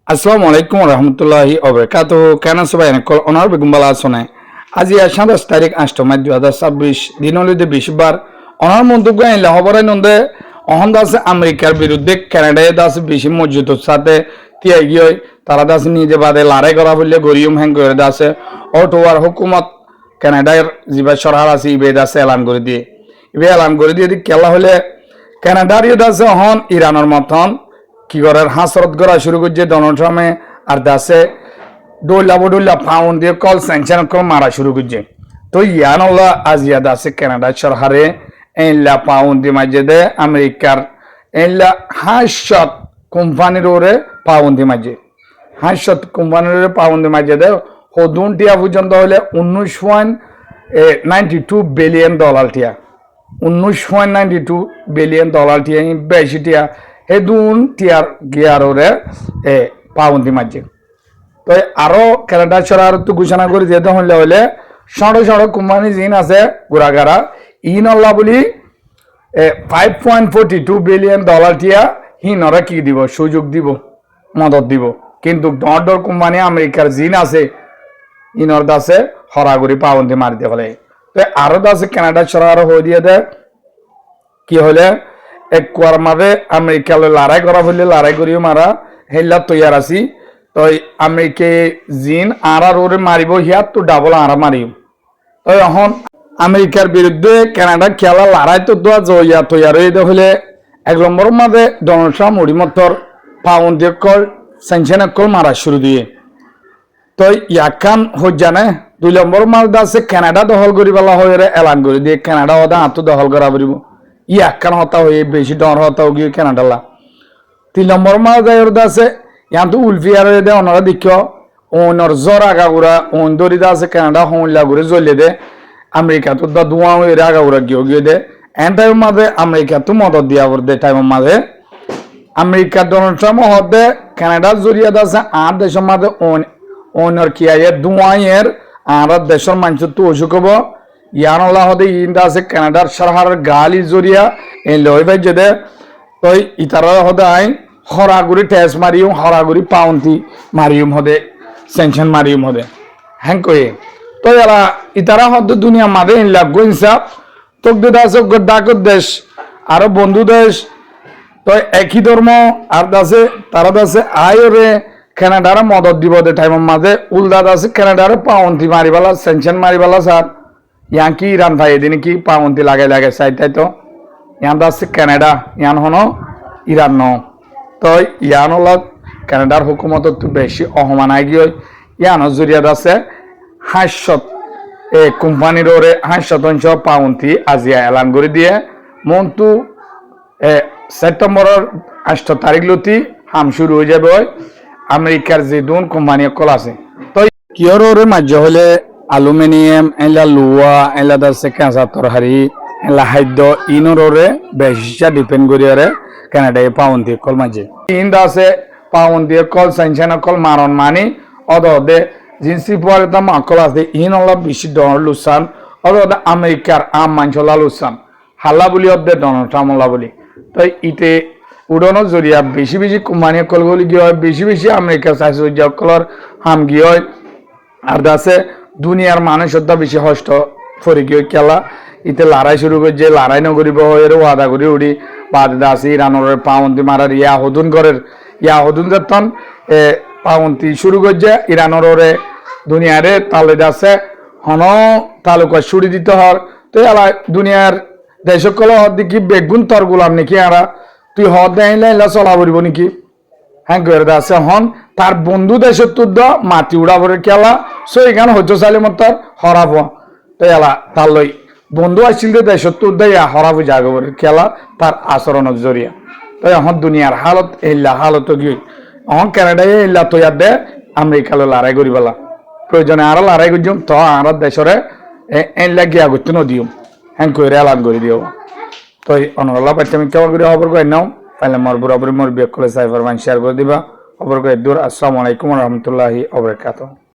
আসসালামু আলাইকুম রহমতুল্লাহি ওবরাকাতু কেন সবাই কল অনার বেগম বালা আসনে আজি 27 তারিখ 8 মার্চ 2026 দিন হলিদে 20 বার অনার মন্তব্য আইলে খবরাই নন্দে অহন দাসে আমেরিকার বিরুদ্ধে কানাডায় দাসে বেশি মজুদের সাথে তিয়াই গিয়ে তারা দাসে নিজে বাদে লড়াই করা বললে গরিয়ম হ্যাং করে দাসে অটোয়ার হুকুমত কানাডার যিবা সরকার আছে ইবে দাসে এলান করে দিয়ে ইবে এলান করে দিয়ে কেলা হলে কানাডার দাসে অহন ইরানের মতন কি করার হাসরত করা শুরু করছে ডোনাল্ড ট্রাম্পে আর দাসে ডোল্লা ফাউন্ড দিয়ে কল স্যাংশন কল মারা শুরু করছে তো ইয়ানল্লা আজিয়া দাসে কানাডা সরকারে এনলা পাউন্ড দিয়ে মাঝে দে আমেরিকার এনলা হাসত কোম্পানির ওরে পাউন্ড দিয়ে মাঝে হাসত কোম্পানির ওরে পাউন্ড দিয়ে মাঝে দে হদুন টিয়া পর্যন্ত হলে 19.92 বিলিয়ন ডলার টিয়া 19.92 বিলিয়ন ডলার টিয়া বেশি টিয়া হেদুন টিয়ার গিয়ারে পাউন্দি মাঝে তো আরো কানাডা সরকার তো ঘোষণা করে যেতে হলে সড়ক কোম্পানি জিন আছে গুড়াগাড়া ইনল্লা বলি 5.42 বিলিয়ন ডলার টিয়া হিনরা কি দিব সুযোগ দিব মদত দিব কিন্তু ডর কোম্পানি আমেরিকার জিন আছে ইনর দাসে হরাগুড়ি পাউন্দি মারি দিয়ে ফেলে তো আরো দাসে কানাডা সরকার হয়ে দিয়ে দেয় কি হলে এক কুয়ার মাঝে আমেরিকা লড়াই করা বললে লড়াই করিও মারা হেল্লা তৈয়ার আছি তো আমেরিকে জিন আর ওরে মারিব হিয়ার তো ডাবল আরা মারিও তো এখন আমেরিকার বিরুদ্ধে কানাডা খেলা লড়াই তো দোয়া জয়া তৈয়ার হয়ে হলে 1 নম্বর মাঝে ডোনাল্ড ট্রাম্প উড়িমতর পাউন্ড দিয়ে কল স্যাংশন কল মারা শুরু দিয়ে তো ইয়াকান হজ্জানে 2 নম্বর মাঝে আছে কানাডা দখল করি বলা হয়ে এলান করে দিয়ে কানাডা ওদা আত্ম দখল করা পারিব ইয়াকান হতা হয়ে বেশি ডর হতা গিয়ে কানাডালা 3 নম্বর মাঝে যাই আছে ইয়ান তো উলফিয়ার দে ওনারা দেখিও ওনর জ্বর আগাগুড়া ওন দরিদা আছে কানাডা হমলা ঘুরে জ্বলে দে আমেরিকা তো দা ধোঁয়া হয়ে আগাগুড়া গিয়ে দে এন টাইম মাঝে আমেরিকা তো মদত দিয়া দে টাইমের মাঝে আমেরিকা ডোনাল্ড ট্রাম্প হতে কানাডার জরিয়া আছে আর দেশের মাঝে ওনর কি আয়ে ধোঁয়াইয়ের আর দেশের মানুষ তো অসুখ হবো ইয়ানল্লাহ হতে ইন্দা আছে কানাডার সরকারের গালি জরিয়া এই লই ভাই যেতে তো ইতারা হতে আই হরাগুড়ি টেস্ট মারিও হরাগুড়ি পাউন্তি মারিও হদে স্যাংশন মারিও হদে হ্যাঁ কয়ে তো এরা ইতারা হতে দুনিয়া মাঝে লাগবো ইনসাফ তোক দিদা আছে ডাকত দেশ আরো বন্ধু দেশ তো একই ধর্ম আর দাসে তারা দাসে আয় রে কানাডার মদত দিব দে টাইমের মাঝে উল্দাদ আছে কানাডার পাউন্তি মারিবালা স্যাংশন মারিবালা স্যার ইয়ান কি ইরান ভাই এদিন কি পাউন্তি লাগে চাই তাই তো ইয়ান আছে কানাডা ইয়ান হনো ইরান ন তো ইয়ান হল কানাডার হুকুমত একটু বেশি অহমানায় গিয়ে ইয়ানোর জরিয়াত আছে 500 কোম্পানির ওরে 500 পাউন্তি আজিয়া এলান করে দিয়ে মন্তু সেপ্টেম্বরের 8 তারিখ লতি হাম শুরু হয়ে যাবে আমেরিকার যে দুন কোম্পানি কল আছে তো কিয়র ওরে মাঝে হলে অ্যালুমিনিয়াম এলা লুয়া এলা দাসে কাঁচা তরকারি এলা খাদ্য ইনরে বেশিটা ডিপেন্ড করি আরে কানাডায় পাউন্ড দিয়ে কল মাঝে ইন দাসে পাউন্ড দিয়ে কল স্যাংশন কল মারণ মানি অদে জিন্সি পরে তো মাকল আছে ইন অলপ বেশি ডর লুসান অদে আমেরিকার আম মাঞ্চলা লুসান হাল্লা বলি অদে ডোনাল্ড ট্রাম্প বলি তো ইতে উড়ানোর জরিয়া বেশি কোম্পানি কলগুলি গিয়ে হয় বেশি আমেরিকার সাহায্য কলর হাম গিয়ে হয় আর দাসে দুনিয়ার মানুষ বেশি হষ্ট ফরি গিয়ে খেলা ইতে লড়াই শুরু করছে লড়াই নগরিব হয়ে ওয়াদা করি উড়ি বাদ দাসি ইরানোর পাউন্তি মারার ইয়া হদুন যতন পাউন্তি শুরু করছে ইরানোর ওরে দুনিয়ারে তালে দাসে হন তালুকা ছুড়ি দিতে হর তো এলা দুনিয়ার দেশকল দেখি বেগুন তর গুলাম নাকি আরা তুই হদ দেয়লা এলা চলা পড়ব নাকি হ্যাঁ করে আছে হন তার বন্ধু দেশের তুর মাটি উড়া পরে খেলা সো এখানে হচ্ছে চাইলে মত তার হরাব তো এলা তার লই বন্ধু আসছিল দেশের তুর দেয়া হরাব জাগ খেলা তার আচরণের জরিয়া তো এখন দুনিয়ার হালত এলা হালত গিয়ে এখন কানাডায় এলা তৈয়ার দে আমেরিকালে লড়াই করি পেলা প্রয়োজনে আরো লড়াই করছিম তো আর দেশরে এলা গিয়া করতে নদিও হ্যাঁ করে এলান করে দিও তো অনলা পাইতে আমি কেমন করে খবর করে নাও তাহলে মোর বরাবর মোর বিয়োগ করে সাইফার শেয়ার করে দিবা খবর করে দূর। আসসালামু আলাইকুম রহমতুল্লাহি ওবরাকাতুহু।